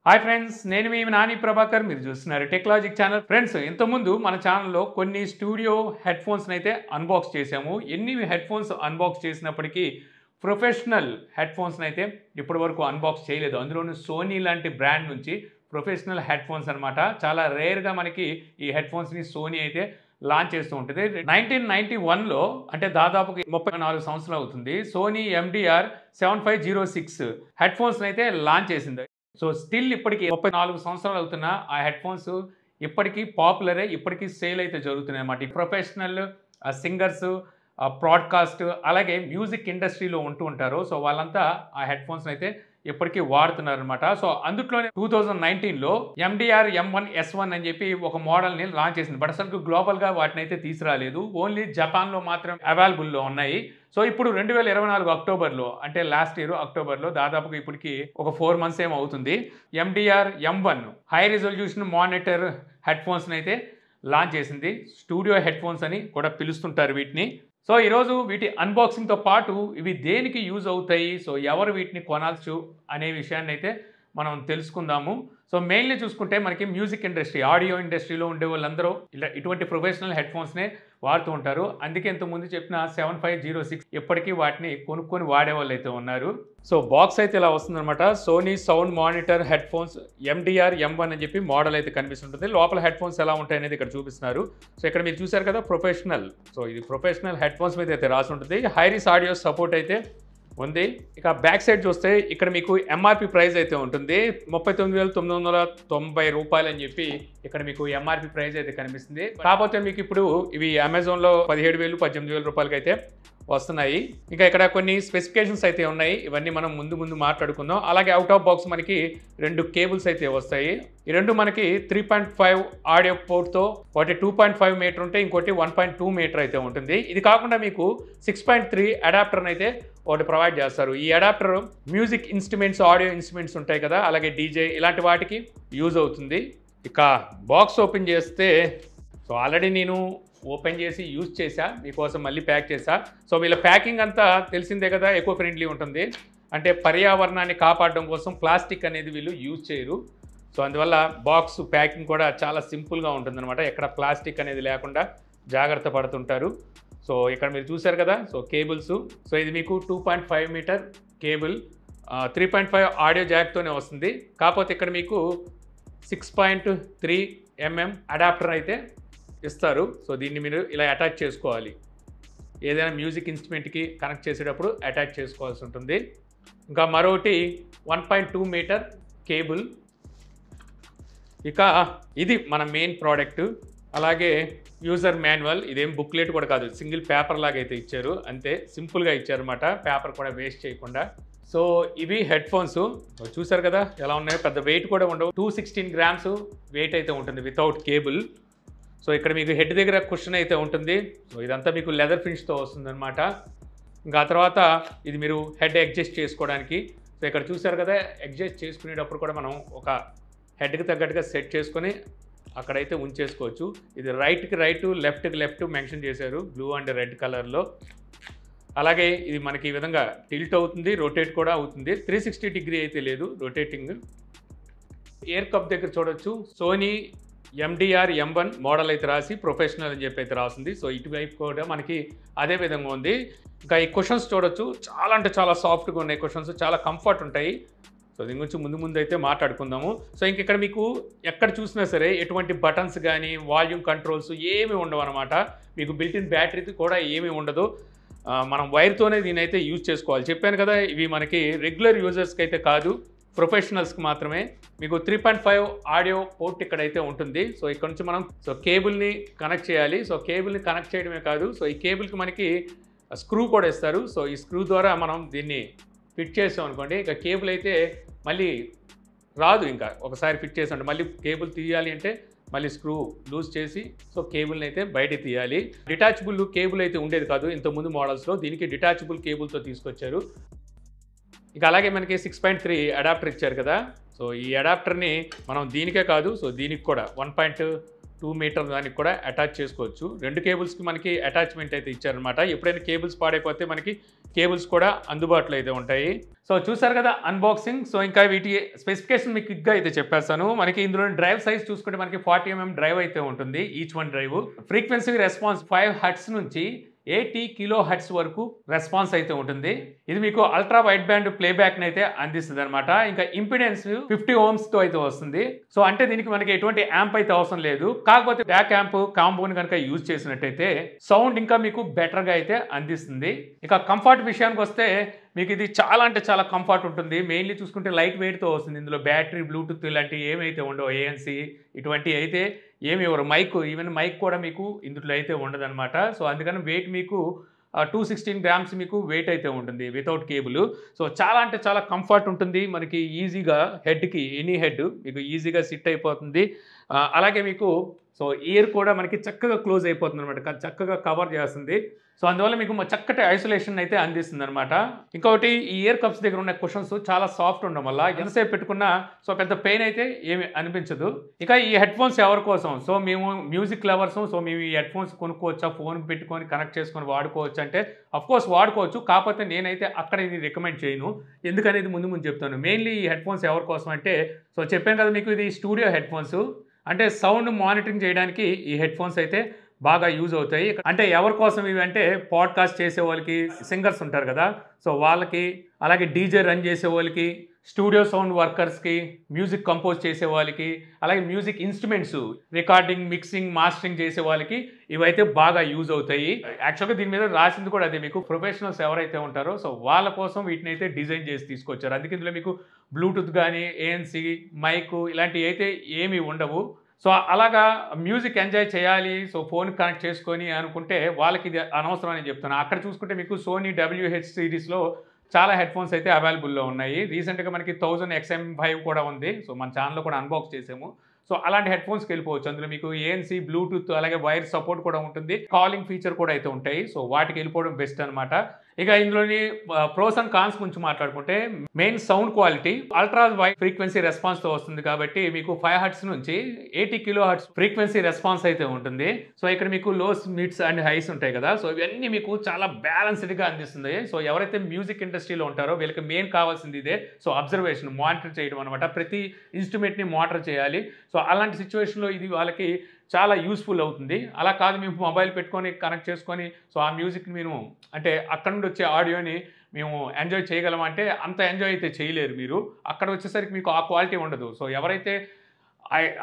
Hi friends, నేను మీ నాని ప్రభాకర్. మీరు చూస్తున్నారు టెక్లాజిక్ ఛానల్. ఫ్రెండ్స్, ఇంతకుముందు మన ఛానల్లో కొన్ని స్టూడియో హెడ్ ఫోన్స్ని అయితే అన్బాక్స్ చేసాము. ఎన్ని హెడ్ ఫోన్స్ అన్బాక్స్ చేసినప్పటికీ ప్రొఫెషనల్ హెడ్ ఫోన్స్ని అయితే ఇప్పటి వరకు అన్బాక్స్ చేయలేదు. అందులోనూ సోనీ లాంటి బ్రాండ్ నుంచి ప్రొఫెషనల్ హెడ్ ఫోన్స్ అనమాట. చాలా రేర్గా మనకి ఈ హెడ్ ఫోన్స్ని సోనీ అయితే లాంచ్ చేస్తూ ఉంటుంది. 1991లో అంటే దాదాపుగా 34 సంవత్సరాలు అవుతుంది, సోనీ MDR 7506 హెడ్ ఫోన్స్ని అయితే లాంచ్ చేసింది. సో స్టిల్ ఇప్పటికి 34 సంవత్సరాలు అవుతున్న ఆ హెడ్ ఫోన్స్ ఇప్పటికీ పాపులరే, ఇప్పటికీ సేల్ అయితే జరుగుతున్నాయి అన్నమాట. ప్రొఫెషనల్ సింగర్స్, బ్రాడ్కాస్ట్, అలాగే మ్యూజిక్ ఇండస్ట్రీలో ఉంటూ ఉంటారు. సో వాళ్ళంతా ఆ హెడ్ ఫోన్స్ అయితే ఇప్పటికీ వాడుతున్నారు అనమాట. సో అందులోనే 2019లో MDR M1S1 అని చెప్పి ఒక మోడల్ని లాంచ్ చేసింది. బట్ అసలు గ్లోబల్గా వాటిని అయితే తీసుకురాలేదు, ఓన్లీ జపాన్లో మాత్రం అవైలబుల్లో ఉన్నాయి. సో ఇప్పుడు 2024 అక్టోబర్లో, అంటే లాస్ట్ ఇయర్ అక్టోబర్లో, దాదాపుగా ఇప్పటికి ఒక 4 months ఏమో అవుతుంది, MDR M1 high resolution monitor head ఫోన్స్ని అయితే లాంచ్ చేసింది. స్టూడియో హెడ్ ఫోన్స్ అని కూడా పిలుస్తుంటారు వీటిని. సో ఈరోజు వీటి అన్బాక్సింగ్తో పాటు ఇవి దేనికి యూజ్ అవుతాయి, సో ఎవరు వీటిని కొనాల్సి అనే విషయాన్ని అయితే మనం తెలుసుకుందాము. సో మెయిన్లీ చూసుకుంటే మనకి మ్యూజిక్ ఇండస్ట్రీ, ఆడియో ఇండస్ట్రీలో ఉండే వాళ్ళందరూ ఇలా ఇటువంటి ప్రొఫెషనల్ హెడ్ ఫోన్స్నే వాడుతూ ఉంటారు. అందుకే ఇంతకుముందు చెప్పిన 7506 ఇప్పటికీ వాటిని కొనుక్కొని వాడేవాళ్ళు అయితే ఉన్నారు. సో బాక్స్ అయితే ఇలా వస్తుందన్నమాట. Sony sound monitor headphones MDR M1 అని చెప్పి మోడల్ అయితే కనిపిస్తుంటుంది. లోపల హెడ్ ఫోన్స్ ఎలా ఉంటాయి అనేది ఇక్కడ చూపిస్తున్నారు. సో ఇక్కడ మీరు చూసారు కదా ప్రొఫెషనల్, సో ఇది ప్రొఫెషనల్ హెడ్ ఫోన్స్ మీద అయితే రాసి ఉంటుంది. హైరీస్ ఆడియో సపోర్ట్ అయితే ఉంది. ఇక బ్యాక్ సైడ్ చూస్తే ఇక్కడ మీకు MRP ప్రైస్ అయితే ఉంటుంది, 39,990 రూపాయలు అని చెప్పి ఇక్కడ మీకు MRP ప్రైస్ అయితే కనిపిస్తుంది. కాకపోతే మీకు ఇప్పుడు ఇవి అమెజాన్లో 17,000, 18,000 రూపాయలకి అయితే వస్తున్నాయి. ఇంకా ఇక్కడ కొన్ని స్పెసిఫికేషన్స్ అయితే ఉన్నాయి, ఇవన్నీ మనం ముందు మాట్లాడుకుందాం. అలాగే అవుట్ ఆఫ్ బాక్స్ మనకి 2 కేబుల్స్ అయితే వస్తాయి. ఈ రెండు మనకి 3.5 ఆడియో పోర్ట్తో, ఒకటి 2.5 మీటర్ ఉంటే ఇంకోటి 1.2 మీటర్ అయితే ఉంటుంది. ఇది కాకుండా మీకు 6.3 అడాప్టర్ని అయితే ఒకటి ప్రొవైడ్ చేస్తారు. ఈ adapter music instruments, audio instruments ఉంటాయి కదా, అలాగే DJ ఇలాంటి వాటికి యూజ్ అవుతుంది. ఇక బాక్స్ ఓపెన్ చేస్తే, సో ఆల్రెడీ నేను ఓపెన్ చేసి యూజ్ చేశా, మీకోసం మళ్ళీ ప్యాక్ చేశా. సో వీళ్ళ ప్యాకింగ్ అంతా తెలిసిందే కదా, ఎకో ఫ్రెండ్లీ ఉంటుంది. అంటే పర్యావరణాన్ని కాపాడడం కోసం ప్లాస్టిక్ అనేది వీళ్ళు యూజ్ చేయరు. సో అందువల్ల బాక్స్ ప్యాకింగ్ కూడా చాలా సింపుల్గా ఉంటుందన్నమాట. ఎక్కడ ప్లాస్టిక్ అనేది లేకుండా జాగ్రత్త పడుతుంటారు. సో ఇక్కడ మీరు చూసారు కదా, సో కేబుల్స్, సో ఇది మీకు 2.5 మీటర్ కేబుల్, 3.5 ఆడియో జాక్తోనే వస్తుంది. కాకపోతే ఇక్కడ మీకు 6.3 mm అడాప్టర్ అయితే ఇస్తారు. సో దీన్ని మీరు ఇలా అటాచ్ చేసుకోవాలి, ఏదైనా మ్యూజిక్ ఇన్స్ట్రుమెంట్కి కనెక్ట్ చేసేటప్పుడు అటాచ్ చేసుకోవాల్సి ఉంటుంది. ఇంకా మరొకటి 1.2 మీటర్ కేబుల్. ఇక ఇది మన మెయిన్ ప్రోడక్ట్. అలాగే యూజర్ మాన్యువల్, ఇదేం బుక్లెట్ కూడా కాదు, సింగిల్ పేపర్ లాగా అయితే ఇచ్చారు, అంతే సింపుల్గా ఇచ్చారన్నమాట, పేపర్ కూడా వేస్ట్ చేయకుండా. సో ఇవి హెడ్ ఫోన్స్ చూసారు కదా ఎలా ఉన్నాయో, పెద్ద వెయిట్ కూడా ఉండవు, 216 grams వెయిట్ అయితే ఉంటుంది వితౌట్ కేబుల్. సో ఇక్కడ మీకు హెడ్ దగ్గర కుషన్ అయితే ఉంటుంది. సో ఇదంతా మీకు లెదర్ ఫినిష్తో వస్తుంది అనమాట. ఇంకా తర్వాత ఇది మీరు హెడ్ అడ్జస్ట్ చేసుకోవడానికి, సో ఇక్కడ చూసారు కదా, అడ్జస్ట్ చేసుకునేటప్పుడు కూడా మనం ఒక హెడ్కి తగ్గట్టుగా సెట్ చేసుకొని అక్కడైతే ఉంచేసుకోవచ్చు. ఇది రైట్కి రైట్, లెఫ్ట్కి లెఫ్ట్ మెన్షన్ చేశారు బ్లూ అండ్ రెడ్ కలర్లో. అలాగే ఇది మనకి ఈ విధంగా టిల్ట్ అవుతుంది, రొటేట్ కూడా అవుతుంది. 360 డిగ్రీ అయితే లేదు, రొటేటింగ్. ఎయిర్ కప్ దగ్గర చూడొచ్చు సోనీ MDR M1 మోడల్ అయితే రాసి ప్రొఫెషనల్ అని చెప్పి అయితే రాసింది. సో ఇటువైపు కూడా మనకి అదే విధంగా ఉంది. ఇంకా ఈ కుషన్స్ చూడొచ్చు, చాలా అంటే చాలా సాఫ్ట్గా ఉన్నాయి కుషన్స్, చాలా కంఫర్ట్ ఉంటాయి. సో దీని గురించి ముందు అయితే మాట్లాడుకుందాము. సో ఇంక ఇక్కడ మీకు ఎక్కడ చూసినా సరే ఎటువంటి బటన్స్ కానీ వాల్యూమ్ కంట్రోల్స్ ఏమీ ఉండవు అనమాట. మీకు బిల్టిన్ బ్యాటరీ కూడా ఏమీ ఉండదు, మనం వైర్తోనే దీని అయితే యూజ్ చేసుకోవాలి. చెప్పాను కదా, ఇవి మనకి రెగ్యులర్ యూజర్స్కి అయితే కాదు, ప్రొఫెషనల్స్కి మాత్రమే. మీకు 3.5 ఆడియో పోర్ట్ ఇక్కడైతే ఉంటుంది. సో ఇక్కడ నుంచి మనం కేబుల్ని కనెక్ట్ చేయాలి. సో కేబుల్ని కనెక్ట్ చేయడమే కాదు, సో ఈ కేబుల్కి మనకి స్క్రూ కూడా ఇస్తారు. సో ఈ స్క్రూ ద్వారా మనం దీన్ని ఫిట్ చేసాం అనుకోండి, ఇక కేబుల్ అయితే మళ్ళీ రాదు. ఇంకా ఒకసారి ఫిట్ చేసాం మళ్ళీ కేబుల్ తీయాలి అంటే మళ్ళీ స్క్రూ లూజ్ చేసి సో కేబుల్ని అయితే బయట తీయాలి. డిటాచబుల్ కేబుల్ అయితే ఉండేది కాదు ఇంతకుముందు మోడల్స్లో, దీనికి డిటాచబుల్ కేబుల్తో తీసుకొచ్చారు. ఇక అలాగే మనకి 6.3 అడాప్టర్ ఇచ్చారు కదా, సో ఈ అడాప్టర్ని మనం దీనికే కాదు, సో దీనికి కూడా 1.2 2 మీటర్ దానికి కూడా అటాచ్ చేసుకోవచ్చు. 2 కేబుల్స్కి మనకి అటాచ్మెంట్ అయితే ఇచ్చారనమాట. ఎప్పుడైనా కేబుల్స్ పాడైపోతే మనకి కేబుల్స్ కూడా అందుబాటులో అయితే ఉంటాయి. సో చూసారు కదా అన్బాక్సింగ్. సో ఇంకా వీటి స్పెసిఫికేషన్ మీకు క్విక్గా అయితే చెప్పేస్తాను. మనకి ఇందులో డ్రైవ్ సైజ్ చూసుకుంటే మనకి 40mm డ్రైవ్ అయితే ఉంటుంది. Each one drive frequency response 5 hertz నుంచి 80 కిలో హెర్ట్జ్ వరకు రెస్పాన్స్ అయితే ఉంటుంది. ఇది మీకు అల్ట్రా వైడ్ బ్యాండ్ ప్లేబ్యాక్ అయితే అందిస్తుంది అనమాట. ఇంకా ఇంపిడెన్స్ 50 ohms తో అయితే వస్తుంది. సో అంటే దీనికి మనకి ఎటువంటి యాంప్ అయితే అవసరం లేదు. కాకపోతే బ్యాక్ యాంప్ కాంబోని కనుక యూజ్ చేసినట్టయితే సౌండ్ ఇంకా మీకు బెటర్గా అయితే అందిస్తుంది. ఇక కంఫర్ట్ విషయానికి వస్తే మీకు ఇది చాలా అంటే చాలా కంఫర్ట్ ఉంటుంది. మెయిన్లీ చూసుకుంటే లైట్ వెయిట్తో వస్తుంది. ఇందులో బ్యాటరీ బ్లూటూత్ ఇలాంటివి ఏమైతే ఉండవు, ANC ఇటువంటి అయితే ఏమి ఇవ్వరు. ఈవెన్ మైక్ కూడా మీకు ఇందులో అయితే ఉండదన్నమాట. సో అందుకని వెయిట్ మీకు 216 grams మీకు వెయిట్ అయితే ఉంటుంది వితౌట్ కేబుల్. సో చాలా అంటే చాలా కంఫర్ట్ ఉంటుంది. మనకి ఈజీగా హెడ్కి ఎనీ హెడ్ మీకు ఈజీగా సిట్ అయిపోతుంది. అలాగే మీకు సో ఇయర్ కూడా మనకి చక్కగా క్లోజ్ అయిపోతుంది అనమాట, చక్కగా కవర్ చేస్తుంది. సో అందువల్ల మీకు చక్కటి ఐసోలేషన్ అయితే అందిస్తుంది అనమాట. ఇంకొకటి ఈ ఇయర్ కప్స్ దగ్గర ఉన్న కుషన్స్ చాలా సాఫ్ట్ ఉండడం వల్ల ఎంతసేపు పెట్టుకున్నా సో పెద్ద పెయిన్ అయితే ఏమి అనిపించదు. ఇక ఈ హెడ్ ఫోన్స్ ఎవరి కోసం? సో మేము మ్యూజిక్ లవర్స్, సో మేము ఈ హెడ్ ఫోన్స్ కొనుక్కోవచ్చా, ఫోన్ పెట్టుకొని కనెక్ట్ చేసుకొని వాడుకోవచ్చు అంటే అఫ్కోర్స్ వాడుకోవచ్చు. కాకపోతే నేనైతే అక్కడ ఇది రికమెండ్ చేయను. ఎందుకనేది ముందు చెప్తాను. మెయిన్లీ ఈ హెడ్ ఫోన్స్ ఎవరి కోసం అంటే, సో చెప్పాను కదా మీకు ఇది స్టూడియో హెడ్ ఫోన్స్, అంటే సౌండ్ మానిటరింగ్ చేయడానికి ఈ హెడ్ ఫోన్స్ అయితే బాగా యూజ్ అవుతాయి. అంటే ఎవరి కోసం ఇవి అంటే పాడ్కాస్ట్ చేసే వాళ్ళకి, సింగర్స్ ఉంటారు కదా సో వాళ్ళకి, అలాగే డీజే రన్ చేసే వాళ్ళకి, స్టూడియో సౌండ్ వర్కర్స్కి, మ్యూజిక్ కంపోజ్ చేసే వాళ్ళకి, అలాగే music instruments recording, mixing, mastering చేసే వాళ్ళకి ఇవైతే బాగా యూజ్ అవుతాయి. యాక్చువల్గా దీని మీద రాసింది కూడా అదే, మీకు ప్రొఫెషనల్స్ ఎవరైతే ఉంటారో సో వాళ్ళ కోసం వీటిని అయితే డిజైన్ చేసి తీసుకొచ్చారు. అందుకే ఇందులో మీకు బ్లూటూత్ కానీ, ANC, మైక్ ఇలాంటివి అయితే ఏమీ ఉండవు. సో అలాగా మ్యూజిక్ ఎంజాయ్ చేయాలి, సో ఫోన్ కనెక్ట్ చేసుకొని అనుకుంటే వాళ్ళకి ఇది అనవసరం అని చెప్తాను. అక్కడ చూసుకుంటే మీకు సోనీ WH సిరీస్లో చాలా హెడ్ ఫోన్స్ అయితే అవైలబుల్లో ఉన్నాయి. రీసెంట్గా మనకి 1000 XM5 కూడా ఉంది. సో మన ఛానల్లో కూడా అన్బాక్స్ చేసాము. సో అలాంటి హెడ్ ఫోన్స్కి వెళ్ళిపోవచ్చు. అందులో మీకు ANC, బ్లూటూత్ అలాగే వైర్ సపోర్ట్ కూడా ఉంటుంది. కాలింగ్ ఫీచర్ కూడా అయితే ఉంటాయి. సో వాటికి వెళ్ళిపోవడం బెస్ట్ అనమాట. ఇక ఇందులోని ప్రోస్ అండ్ కాన్స్ గురించి మాట్లాడుకుంటే, main sound quality ultra wide frequency రెస్పాన్స్తో వస్తుంది కాబట్టి మీకు 5 హెర్ట్జ్ నుంచి 80 కిలో హెర్ట్జ్ ఫ్రీక్వెన్సీ రెస్పాన్స్ అయితే ఉంటుంది. సో ఇక్కడ మీకు లోస్, మిడ్స్ అండ్ హైస్ ఉంటాయి కదా, సో ఇవన్నీ మీకు చాలా బ్యాలెన్స్డ్గా అందిస్తుంది. సో ఎవరైతే మ్యూజిక్ ఇండస్ట్రీలో ఉంటారో వీళ్ళకి మెయిన్ కావాల్సింది ఇదే. సో అబ్జర్వేషన్, మానిటర్ చేయడం అనమాట. ప్రతి ఇన్స్ట్రుమెంట్ని మానిటర్ చేయాలి. సో అలాంటి సిచ్యువేషన్లో ఇది వాళ్ళకి చాలా యూస్ఫుల్ అవుతుంది. అలా కాదు మేము మొబైల్ పెట్టుకొని కనెక్ట్ చేసుకొని సో ఆ మ్యూజిక్ని మేము అంటే అక్కడ నుండి వచ్చే ఆడియోని మేము ఎంజాయ్ చేయగలమంటే అంత ఎంజాయ్ అయితే చేయలేరు మీరు. అక్కడ వచ్చేసరికి మీకు ఆ క్వాలిటీ ఉండదు. సో ఎవరైతే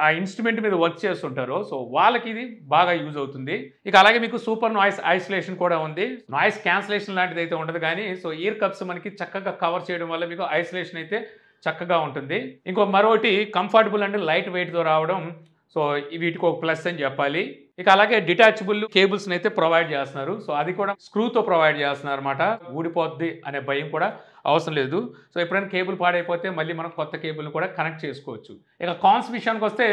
ఆ ఇన్స్ట్రుమెంట్ మీద వర్క్ చేస్తుంటారో సో వాళ్ళకి ఇది బాగా యూజ్ అవుతుంది. ఇక అలాగే మీకు సూపర్ నాయిస్ ఐసోలేషన్ కూడా ఉంది. నాయిస్ క్యాన్సిలేషన్ లాంటిది అయితే ఉండదు కానీ సో ఇయర్ కప్స్ మనకి చక్కగా కవర్ చేయడం వల్ల మీకు ఐసోలేషన్ అయితే చక్కగా ఉంటుంది. మరోటి కంఫర్టబుల్ అండ్ లైట్ వెయిట్తో రావడం, సో వీటికి ఒక ప్లస్ అని చెప్పాలి. ఇక అలాగే డిటాచబుల్ కేబుల్స్ని అయితే ప్రొవైడ్ చేస్తున్నారు. సో అది కూడా స్క్రూతో ప్రొవైడ్ చేస్తున్నారు అనమాట. ఊడిపోద్ది అనే భయం కూడా అవసరం లేదు. సో ఎప్పుడైనా కేబుల్ పాడైపోతే మళ్ళీ మనం కొత్త కేబుల్ని కూడా కనెక్ట్ చేసుకోవచ్చు. ఇక కాన్స్ విషయానికి వస్తే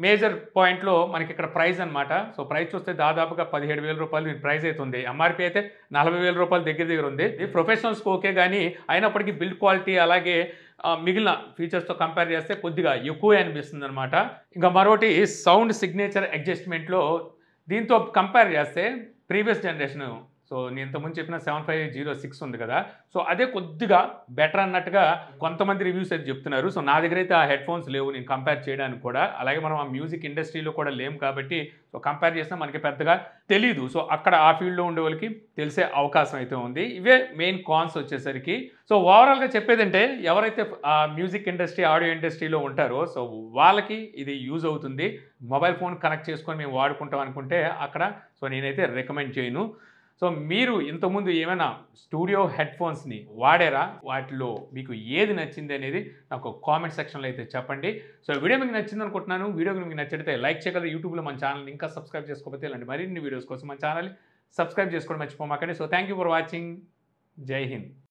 మేజర్ పాయింట్లో మనకి ఇక్కడ ప్రైస్ అనమాట. సో ప్రైస్ చూస్తే దాదాపుగా 17,000 రూపాయలు దీని ప్రైస్ అయితే ఉంది. MRP అయితే 40,000 రూపాయలు దగ్గర ఉంది. ఇది ప్రొఫెషనల్స్కి ఓకే, కానీ అయినప్పటికీ బిల్డ్ క్వాలిటీ అలాగే మిగిలిన ఫీచర్స్తో కంపేర్ చేస్తే కొద్దిగా ఎక్కువే అనిపిస్తుంది అనమాట. ఇంకా మరొకటి సౌండ్ సిగ్నేచర్ అడ్జస్ట్మెంట్లో దీంతో కంపేర్ చేస్తే ప్రీవియస్ జనరేషన్, సో నేను ఇంతకుముందు చెప్పిన 7506 ఉంది కదా, సో అదే కొద్దిగా బెటర్ అన్నట్టుగా కొంతమంది రివ్యూస్ అయితే చెప్తున్నారు. సో నా దగ్గర అయితే ఆ హెడ్ ఫోన్స్ లేవు నేను కంపేర్ చేయడానికి కూడా. అలాగే మనం ఆ మ్యూజిక్ ఇండస్ట్రీలో కూడా లేము కాబట్టి సో కంపేర్ చేసినా మనకి పెద్దగా తెలీదు. సో అక్కడ ఆ ఫీల్డ్లో ఉండే వాళ్ళకి తెలిసే అవకాశం అయితే ఉంది. ఇవే మెయిన్ కాన్స్ వచ్చేసరికి. సో ఓవరాల్గా చెప్పేదంటే ఎవరైతే ఆ మ్యూజిక్ ఇండస్ట్రీ, ఆడియో ఇండస్ట్రీలో ఉంటారో సో వాళ్ళకి ఇది యూజ్ అవుతుంది. మొబైల్ ఫోన్ కనెక్ట్ చేసుకొని మేము వాడుకుంటాం అనుకుంటే అక్కడ సో నేనైతే రికమెండ్ చేయను. సో మీరు ఇంతకుముందు ఏమైనా స్టూడియో హెడ్ ఫోన్స్ని వాడారా? వాటిలో మీకు ఏది నచ్చింది అనేది నాకు కామెంట్ సెక్షన్లో అయితే చెప్పండి. సో వీడియో మీకు నచ్చింది అనుకుంటున్నాను. వీడియో మీకు నచ్చితే లైక్ చేయగలరు. యూట్యూబ్లో మన ఛానల్ ఇంకా సబ్స్క్రైబ్ చేసుకోకపోతే ఇలాంటి మరిన్ని వీడియోస్ కోసం మన ఛానల్ సబ్స్క్రైబ్ చేసుకోవడం మర్చిపోమాకండి. So thank you for watching. జై హింద్.